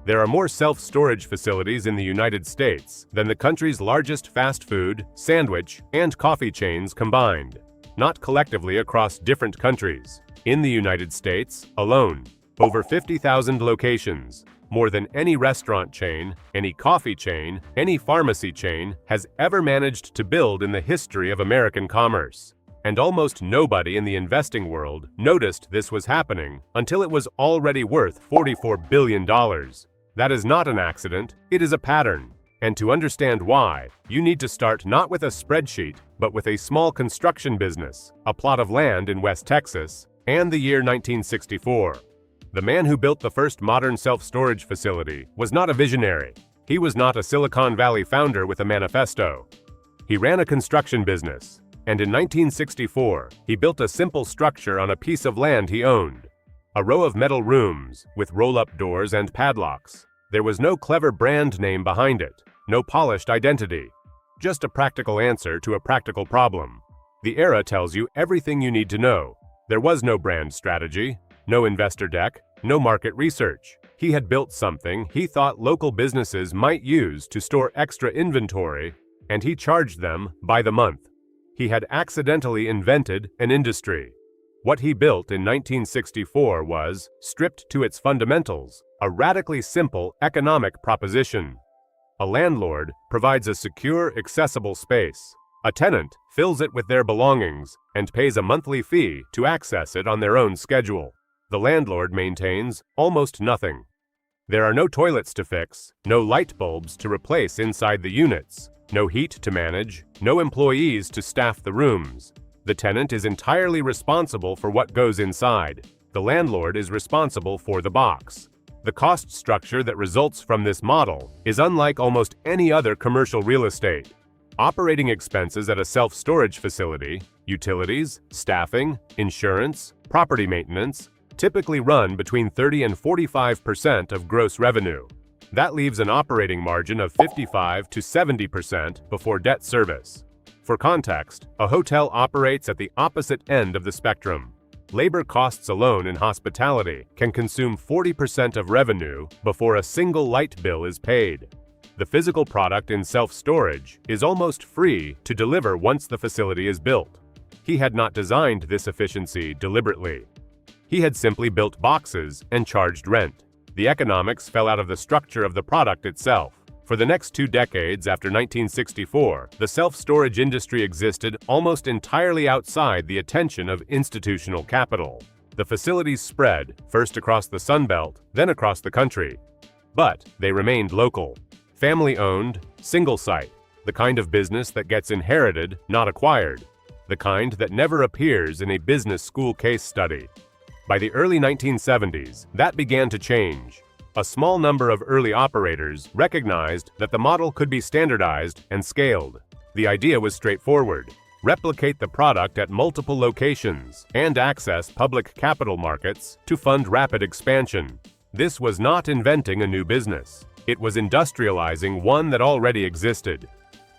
There are more self-storage facilities in the United States than the country's largest fast food, sandwich, and coffee chains combined, not collectively across different countries. In the United States alone, over 50,000 locations, more than any restaurant chain, any coffee chain, any pharmacy chain has ever managed to build in the history of American commerce. And almost nobody in the investing world noticed this was happening until it was already worth $44 billion. That is not an accident, it is a pattern. And to understand why, you need to start not with a spreadsheet, but with a small construction business, a plot of land in West Texas, and the year 1964. The man who built the first modern self-storage facility was not a visionary. He was not a Silicon Valley founder with a manifesto. He ran a construction business, and in 1964, he built a simple structure on a piece of land he owned. A row of metal rooms with roll-up doors and padlocks. There was no clever brand name behind it, no polished identity. Just a practical answer to a practical problem. The era tells you everything you need to know. There was no brand strategy, no investor deck, no market research. He had built something he thought local businesses might use to store extra inventory, and he charged them by the month. He had accidentally invented an industry. What he built in 1964 was, stripped to its fundamentals, a radically simple economic proposition. A landlord provides a secure, accessible space. A tenant fills it with their belongings and pays a monthly fee to access it on their own schedule. The landlord maintains almost nothing. There are no toilets to fix, no light bulbs to replace inside the units, no heat to manage, no employees to staff the rooms. The tenant is entirely responsible for what goes inside. The landlord is responsible for the box. The cost structure that results from this model is unlike almost any other commercial real estate. Operating expenses at a self-storage facility, utilities, staffing, insurance, property maintenance, typically run between 30 and 45% of gross revenue. That leaves an operating margin of 55 to 70% before debt service. For context, a hotel operates at the opposite end of the spectrum. Labor costs alone in hospitality can consume 40% of revenue before a single light bill is paid. The physical product in self-storage is almost free to deliver once the facility is built. He had not designed this efficiency deliberately. He had simply built boxes and charged rent. The economics fell out of the structure of the product itself. For the next 2 decades after 1964, the self-storage industry existed almost entirely outside the attention of institutional capital. The facilities spread, first across the Sun Belt, then across the country. But they remained local. Family-owned, single-site, the kind of business that gets inherited, not acquired. The kind that never appears in a business school case study. By the early 1970s, that began to change. A small number of early operators recognized that the model could be standardized and scaled. The idea was straightforward. Replicate the product at multiple locations and access public capital markets to fund rapid expansion. This was not inventing a new business. It was industrializing one that already existed.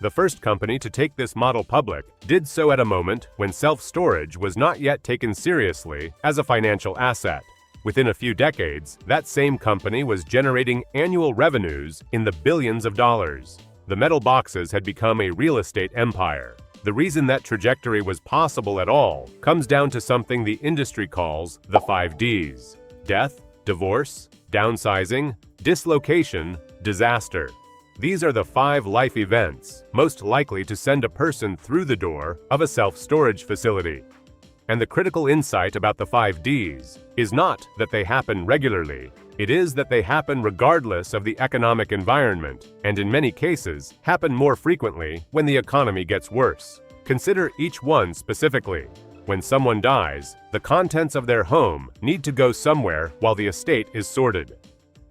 The first company to take this model public did so at a moment when self-storage was not yet taken seriously as a financial asset. Within a few decades, that same company was generating annual revenues in the billions of dollars. The metal boxes had become a real estate empire. The reason that trajectory was possible at all comes down to something the industry calls the 5 Ds: death, divorce, downsizing, dislocation, disaster. These are the 5 life events most likely to send a person through the door of a self-storage facility. And the critical insight about the 5 Ds is not that they happen regularly. It is that they happen regardless of the economic environment, and in many cases, happen more frequently when the economy gets worse. Consider each one specifically. When someone dies, the contents of their home need to go somewhere while the estate is sorted.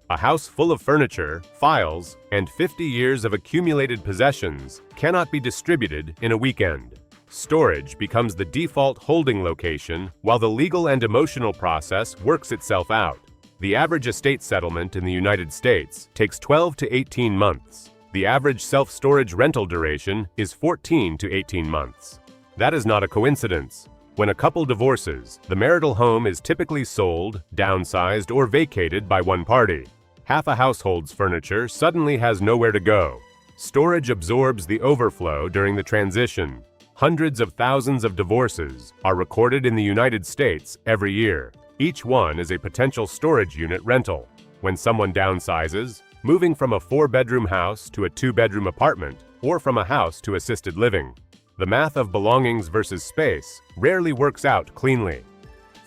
A house full of furniture, files, and 50 years of accumulated possessions cannot be distributed in a weekend. Storage becomes the default holding location while the legal and emotional process works itself out. The average estate settlement in the United States takes 12 to 18 months. The average self-storage rental duration is 14 to 18 months. That is not a coincidence. When a couple divorces, the marital home is typically sold, downsized, or vacated by one party. Half a household's furniture suddenly has nowhere to go. Storage absorbs the overflow during the transition. Hundreds of thousands of divorces are recorded in the United States every year. Each one is a potential storage unit rental. When someone downsizes, moving from a 4-bedroom house to a 2-bedroom apartment, or from a house to assisted living, the math of belongings versus space rarely works out cleanly.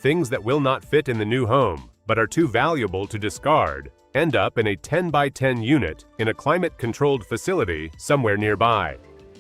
Things that will not fit in the new home, but are too valuable to discard, end up in a 10 by 10 unit in a climate-controlled facility somewhere nearby.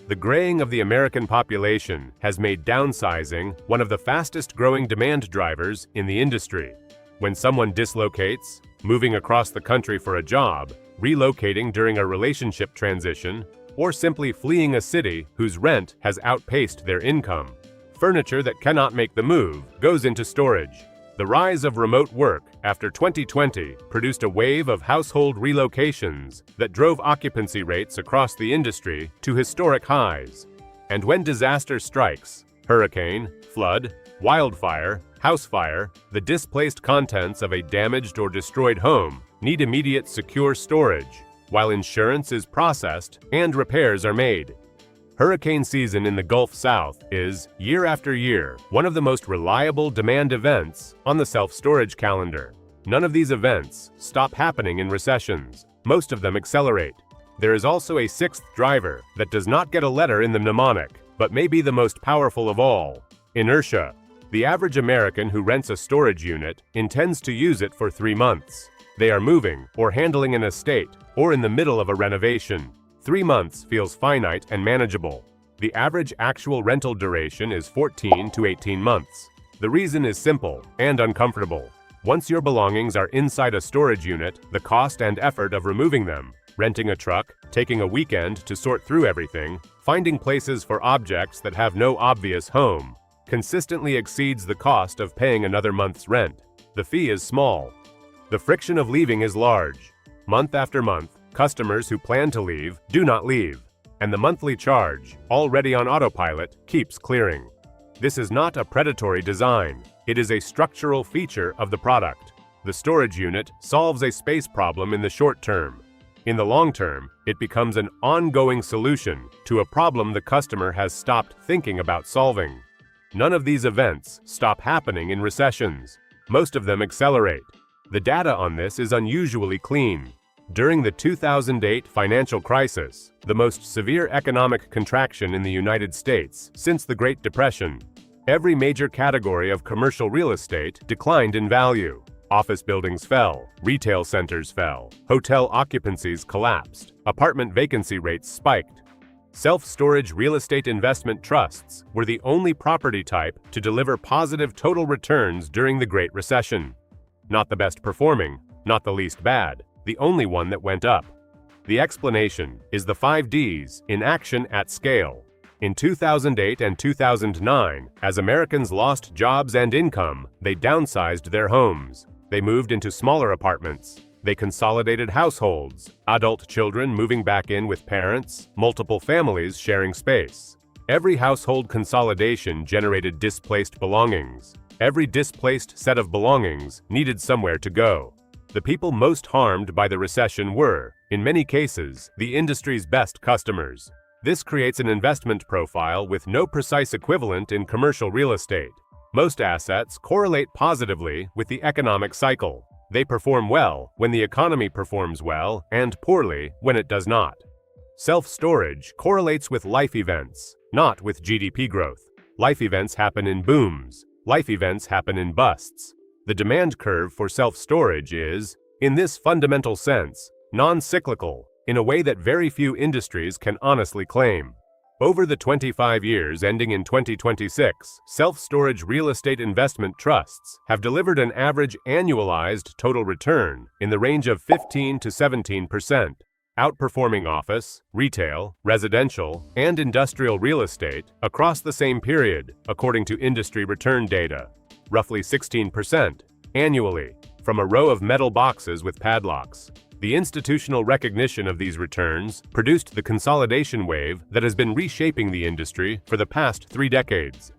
The graying of the American population has made downsizing one of the fastest-growing demand drivers in the industry. When someone dislocates, moving across the country for a job, relocating during a relationship transition, or simply fleeing a city whose rent has outpaced their income, furniture that cannot make the move goes into storage. The rise of remote work after 2020 produced a wave of household relocations that drove occupancy rates across the industry to historic highs. And when disaster strikes, hurricane, flood, wildfire, house fire, the displaced contents of a damaged or destroyed home need immediate secure storage, while insurance is processed and repairs are made. Hurricane season in the Gulf South is, year after year, one of the most reliable demand events on the self-storage calendar. None of these events stop happening in recessions. Most of them accelerate. There is also a sixth driver that does not get a letter in the mnemonic, but may be the most powerful of all: inertia. The average American who rents a storage unit intends to use it for 3 months. They are moving or handling an estate or in the middle of a renovation. 3 months feels finite and manageable. The average actual rental duration is 14 to 18 months. The reason is simple and uncomfortable. Once your belongings are inside a storage unit, the cost and effort of removing them, renting a truck, taking a weekend to sort through everything, finding places for objects that have no obvious home, consistently exceeds the cost of paying another month's rent. The fee is small. The friction of leaving is large. Month after month, customers who plan to leave do not leave, and the monthly charge, already on autopilot, keeps clearing. This is not a predatory design. It is a structural feature of the product. The storage unit solves a space problem in the short term. In the long term, it becomes an ongoing solution to a problem the customer has stopped thinking about solving. None of these events stop happening in recessions. Most of them accelerate. The data on this is unusually clean. During the 2008 financial crisis, the most severe economic contraction in the United States since the Great Depression, every major category of commercial real estate declined in value. Office buildings fell, retail centers fell, hotel occupancies collapsed, apartment vacancy rates spiked. Self-storage real estate investment trusts were the only property type to deliver positive total returns during the Great Recession. Not the best performing, not the least bad, the only one that went up. The explanation is the 5 Ds in action at scale. In 2008 and 2009, as Americans lost jobs and income, they downsized their homes. They moved into smaller apartments. They consolidated households, adult children moving back in with parents, multiple families sharing space. Every household consolidation generated displaced belongings. Every displaced set of belongings needed somewhere to go. The people most harmed by the recession were, in many cases, the industry's best customers. This creates an investment profile with no precise equivalent in commercial real estate. Most assets correlate positively with the economic cycle. They perform well when the economy performs well and poorly when it does not. Self-storage correlates with life events, not with GDP growth. Life events happen in booms. Life events happen in busts. The demand curve for self-storage is, in this fundamental sense, non-cyclical, in a way that very few industries can honestly claim. Over the 25 years ending in 2026, self-storage real estate investment trusts have delivered an average annualized total return in the range of 15 to 17%, outperforming office, retail, residential, and industrial real estate across the same period, according to industry return data. Roughly 16%, annually, from a row of metal boxes with padlocks. The institutional recognition of these returns produced the consolidation wave that has been reshaping the industry for the past 3 decades.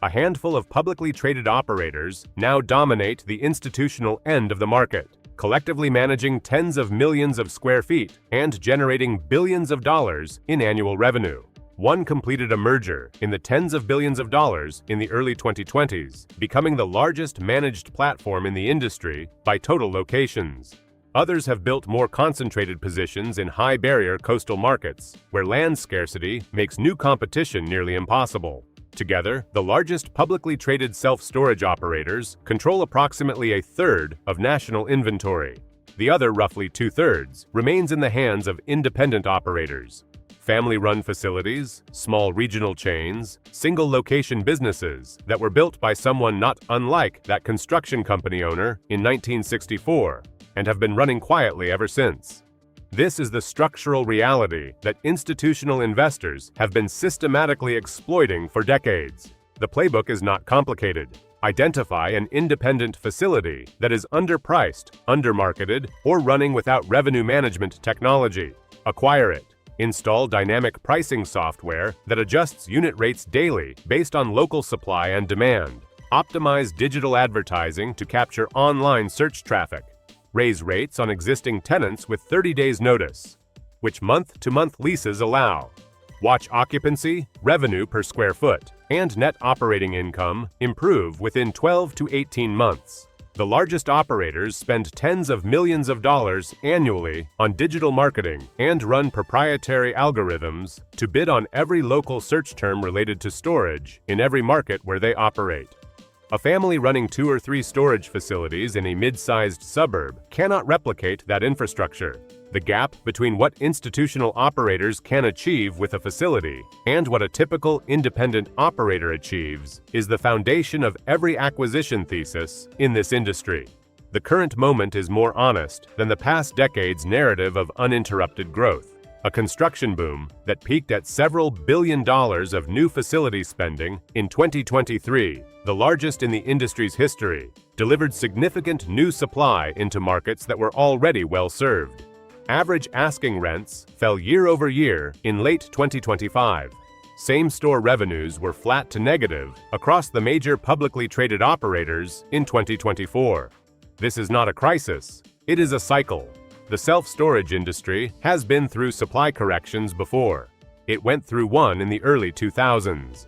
A handful of publicly traded operators now dominate the institutional end of the market. collectively managing tens of millions of square feet and generating billions of dollars in annual revenue. One completed a merger in the tens of billions of dollars in the early 2020s, becoming the largest managed platform in the industry by total locations. Others have built more concentrated positions in high-barrier coastal markets, where land scarcity makes new competition nearly impossible. Together, the largest publicly traded self-storage operators control approximately a third of national inventory. The other roughly two-thirds remains in the hands of independent operators. Family-run facilities, small regional chains, single-location businesses that were built by someone not unlike that construction company owner in 1964 and have been running quietly ever since. This is the structural reality that institutional investors have been systematically exploiting for decades. The playbook is not complicated. Identify an independent facility that is underpriced, undermarketed, or running without revenue management technology. Acquire it. Install dynamic pricing software that adjusts unit rates daily based on local supply and demand. Optimize digital advertising to capture online search traffic. Raise rates on existing tenants with 30 days notice, which month-to-month leases allow. Watch occupancy, revenue per square foot, and net operating income improve within 12 to 18 months. The largest operators spend tens of millions of dollars annually on digital marketing and run proprietary algorithms to bid on every local search term related to storage in every market where they operate. A family running 2 or 3 storage facilities in a mid-sized suburb cannot replicate that infrastructure. The gap between what institutional operators can achieve with a facility and what a typical independent operator achieves is the foundation of every acquisition thesis in this industry. The current moment is more honest than the past decade's narrative of uninterrupted growth. A construction boom that peaked at several billion dollars of new facility spending in 2023, the largest in the industry's history, delivered significant new supply into markets that were already well served. Average asking rents fell year over year in late 2025. Same-store revenues were flat to negative across the major publicly traded operators in 2024. This is not a crisis, it is a cycle. The self-storage industry has been through supply corrections before. It went through one in the early 2000s.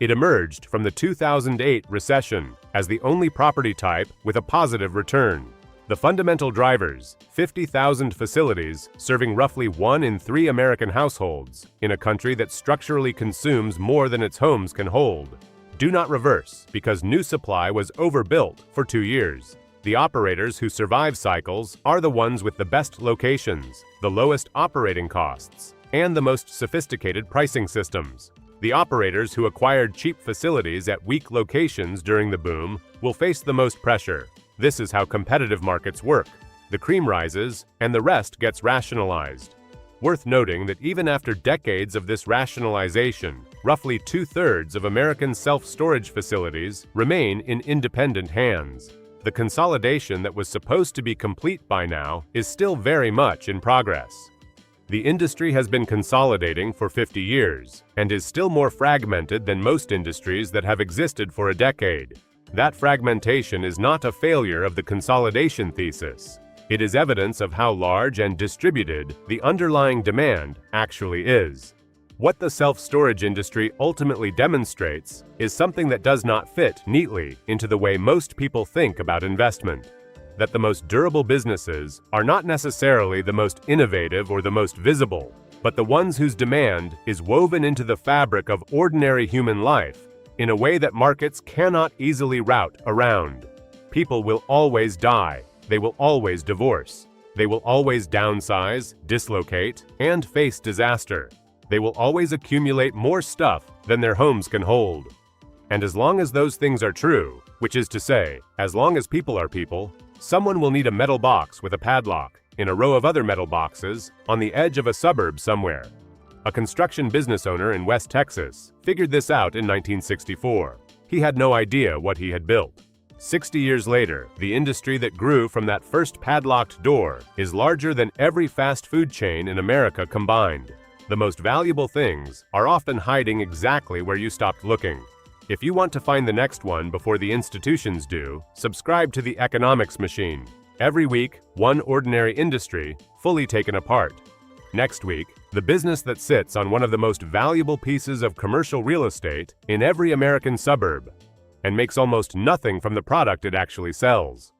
It emerged from the 2008 recession as the only property type with a positive return. The fundamental drivers, 50,000 facilities serving roughly 1 in 3 American households in a country that structurally consumes more than its homes can hold, do not reverse because new supply was overbuilt for 2 years. The operators who survive cycles are the ones with the best locations, the lowest operating costs, and the most sophisticated pricing systems. The operators who acquired cheap facilities at weak locations during the boom will face the most pressure. This is how competitive markets work. The cream rises, and the rest gets rationalized. Worth noting that even after decades of this rationalization, roughly 2/3 of American self-storage facilities remain in independent hands. The consolidation that was supposed to be complete by now is still very much in progress. The industry has been consolidating for 50 years and is still more fragmented than most industries that have existed for a decade. That fragmentation is not a failure of the consolidation thesis. It is evidence of how large and distributed the underlying demand actually is. What the self-storage industry ultimately demonstrates is something that does not fit neatly into the way most people think about investment. That the most durable businesses are not necessarily the most innovative or the most visible, but the ones whose demand is woven into the fabric of ordinary human life in a way that markets cannot easily route around. People will always die. They will always divorce. They will always downsize, dislocate, and face disaster. They will always accumulate more stuff than their homes can hold. And as long as those things are true, which is to say, as long as people are people, someone will need a metal box with a padlock in a row of other metal boxes on the edge of a suburb somewhere. A construction business owner in West Texas figured this out in 1964. He had no idea what he had built. 60 years later, the industry that grew from that first padlocked door is larger than every fast food chain in America combined. The most valuable things are often hiding exactly where you stopped looking. If you want to find the next one before the institutions do, subscribe to the Economics Machine. Every week, one ordinary industry, fully taken apart. Next week, the business that sits on one of the most valuable pieces of commercial real estate in every American suburb, and makes almost nothing from the product it actually sells.